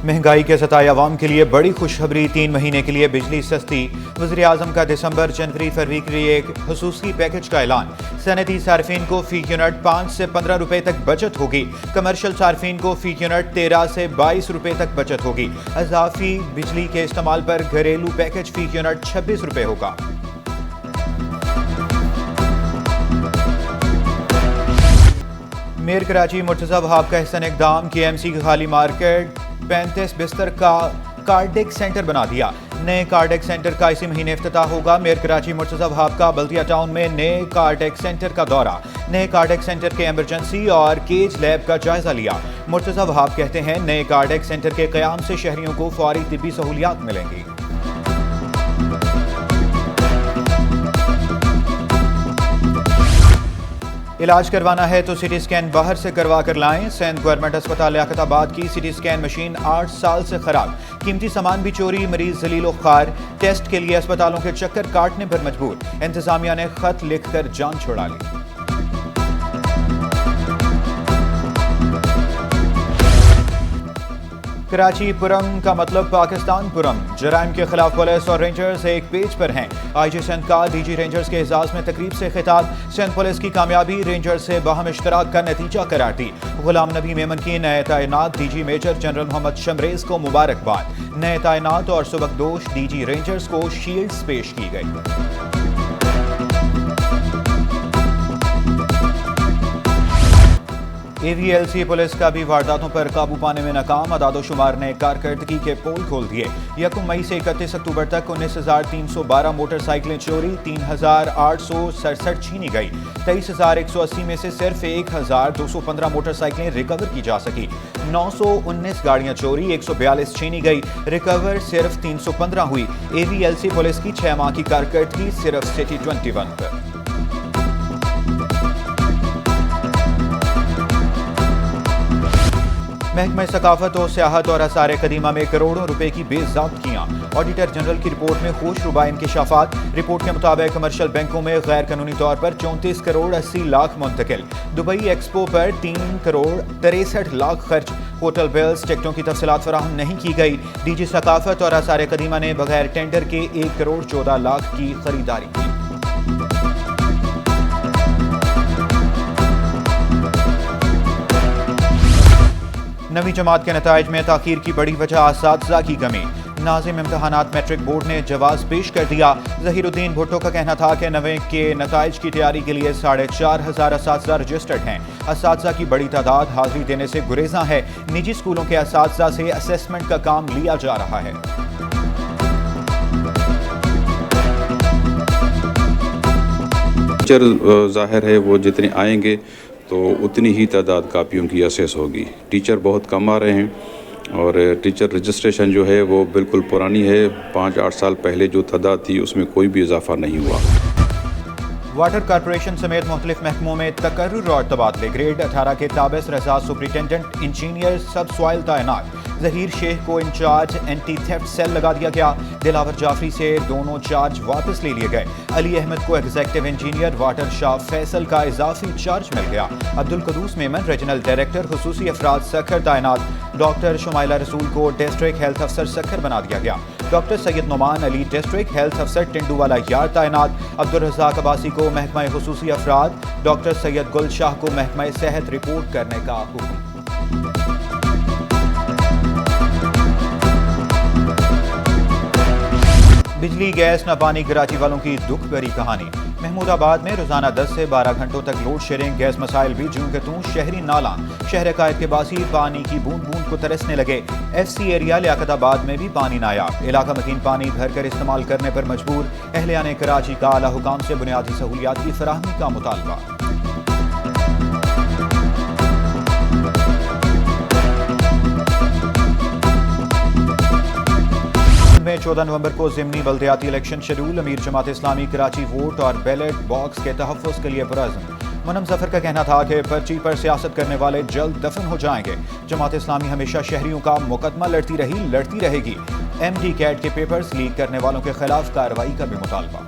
مہنگائی کے ستائے عوام کے لیے بڑی خوشخبری، 3 مہینے کے لیے بجلی سستی۔ وزیر اعظم کا دسمبر، جنوری، فروری کے لیے ایک خصوصی پیکج کا اعلان۔ صنعتی صارفین کو فی یونٹ 5 سے 15 روپے تک بچت ہوگی۔ کمرشل صارفین کو فی یونٹ 13 سے 22 روپے تک بچت ہوگی۔ اضافی بجلی کے استعمال پر گھریلو پیکج فی یونٹ 26 روپے ہوگا۔ میئر کراچی مرتضی وہاب کا احسن اقدام، کے ایم سی کی خالی مارکیٹ 35 بستر کا کارڈک سینٹر بنا دیا۔ نئے کارڈک سینٹر کا اسی مہینے افتتاح ہوگا۔ میئر کراچی مرتضی وہاب کا بلدیہ ٹاؤن میں نئے کارڈک سینٹر کا دورہ۔ نئے کارڈک سینٹر کے ایمرجنسی اور کیج لیب کا جائزہ لیا۔ مرتضی وہاب کہتے ہیں نئے کارڈک سینٹر کے قیام سے شہریوں کو فوری طبی سہولیات ملیں گی۔ علاج کروانا ہے تو سی ٹی اسکین باہر سے کروا کر لائیں۔ سندھ گورنمنٹ ہسپتال لیاقت آباد کی سی ٹی اسکین مشین 8 سال سے خراب، قیمتی سامان بھی چوری، مریض ذلیل و خوار، ٹیسٹ کے لیے اسپتالوں کے چکر کاٹنے پر مجبور۔ انتظامیہ نے خط لکھ کر جان چھڑا لی۔ کراچی پرم کا مطلب پاکستان پرم، جرائم کے خلاف پولیس اور رینجرز ایک پیج پر ہیں۔ آئی جی سندھ کا ڈی جی رینجرز کے اعزاز میں تقریب سے خطاب۔ سندھ پولیس کی کامیابی رینجرز سے باہم اشتراک کا نتیجہ قرار دی۔ غلام نبی میمن کی نئے تعینات ڈی جی میجر جنرل محمد شمریز کو مبارکباد۔ نئے تعینات اور سبکدوش ڈی جی رینجرز کو شیلڈز پیش کی گئی۔ اے وی ایل سی پولیس کا بھی وارداتوں پر قابو پانے میں ناکام۔ اعداد و شمار نے کارکردگی کے پول کھول دیے۔ 1 مئی سے 31 اکتوبر تک 19,312 موٹر سائیکلیں چوری، 3,867 چھینی گئی۔ 23,180 میں سے صرف 1,215 موٹر سائیکلیں ریکور کی جا سکی۔ 919 گاڑیاں چوری، 142 چھینی گئی، ریکور صرف 315 ہوئی۔ اے وی ایل سی پولیس کی 6 ماہ کی کارکردگی صرف سٹی 21 پر۔ محکمہ ثقافت و سیاحت اور آثار قدیمہ میں کروڑوں روپے کی بے ضابطگیاں۔ آڈیٹر جنرل کی رپورٹ میں خوش ربا انکشافات۔ رپورٹ کے مطابق کمرشل بینکوں میں غیر قانونی طور پر 34 کروڑ 80 لاکھ منتقل۔ دبئی ایکسپو پر 3 کروڑ 63 لاکھ خرچ۔ ہوٹل بلز، ٹکٹوں کی تفصیلات فراہم نہیں کی گئی۔ ڈی جی ثقافت اور آثار قدیمہ نے بغیر ٹینڈر کے 1 کروڑ 14 لاکھ کی خریداری کی۔ نویں جماعت کے نتائج میں تاخیر کی بڑی وجہ اساتذہ کی کمی۔ ناظم امتحانات میٹرک بورڈ نے جواز پیش کر دیا۔ ظہیر الدین بھٹو کا کہنا تھا کہ نویں کے نتائج کی تیاری کے لیے 4,500 اساتذہ رجسٹرڈ ہیں۔ اساتذہ کی بڑی تعداد حاضری دینے سے گریزاں ہے۔ نجی اسکولوں کے اساتذہ سے اسسمنٹ کا کام لیا جا رہا ہے۔ ٹیچر ظاہر ہے وہ جتنے آئیں گے تو اتنی ہی تعداد کاپیوں کی اسیس ہوگی۔ ٹیچر بہت کم آ رہے ہیں اور ٹیچر رجسٹریشن جو ہے وہ بالکل پرانی ہے۔ 5-8 سال پہلے جو تعداد تھی اس میں کوئی بھی اضافہ نہیں ہوا۔ واٹر کارپوریشن سمیت مختلف محکموں میں تقرر اور تبادلے۔ گریڈ 18 کے تابس رضا سپرنٹینڈنٹ انجینئر سب سوائل تعینات۔ ظہیر شیخ کو انچارج اینٹی تھیفٹ سیل لگا دیا گیا۔ دلاور جعفری سے دونوں چارج واپس لے لیے گئے۔ علی احمد کو ایگزیکٹو انجینئر واٹر شاہ فیصل کا اضافی چارج مل گیا۔ عبدالقدوس میمن ریجنل ڈائریکٹر خصوصی افراد سکھر تعینات۔ ڈاکٹر شمائلہ رسول کو ڈسٹرکٹ ہیلتھ افسر سکھر بنا دیا گیا۔ ڈاکٹر سید نعمان علی ڈسٹرکٹ ہیلتھ افسر ٹنڈووالا یار تعینات۔ عبدالرزاق عباسی کو محکمہ خصوصی افراد، ڈاکٹر سید گل شاہ کو محکمہ صحت رپورٹ کرنے کا حکم۔ بجلی گیس نہ پانی، کراچی والوں کی دکھ بھری کہانی۔ محمود آباد میں روزانہ 10 سے 12 گھنٹوں تک لوڈ شیڈنگ، گیس مسائل بھی جوں کہ توں، شہری نالاں۔ شہر قائد کے باسی پانی کی بوند بوند کو ترسنے لگے۔ ایف سی ایریا لیاقت آباد میں بھی پانی نایاب، علاقہ مکین پانی بھر کر استعمال کرنے پر مجبور۔ اہلیہ نے کراچی کا اعلیٰ حکام سے بنیادی سہولیات کی فراہمی کا مطالبہ۔ میں 14 نومبر کو ضمنی بلدیاتی الیکشن شیڈول۔ امیر جماعت اسلامی کراچی ووٹ اور بیلٹ باکس کے تحفظ کے لیے پرعزم۔ منم ظفر کا کہنا تھا کہ پرچی پر سیاست کرنے والے جلد دفن ہو جائیں گے۔ جماعت اسلامی ہمیشہ شہریوں کا مقدمہ لڑتی رہے گی۔ ایم ڈی کیٹ کے پیپرز لیک کرنے والوں کے خلاف کارروائی کا بھی مطالبہ۔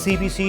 CBC,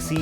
C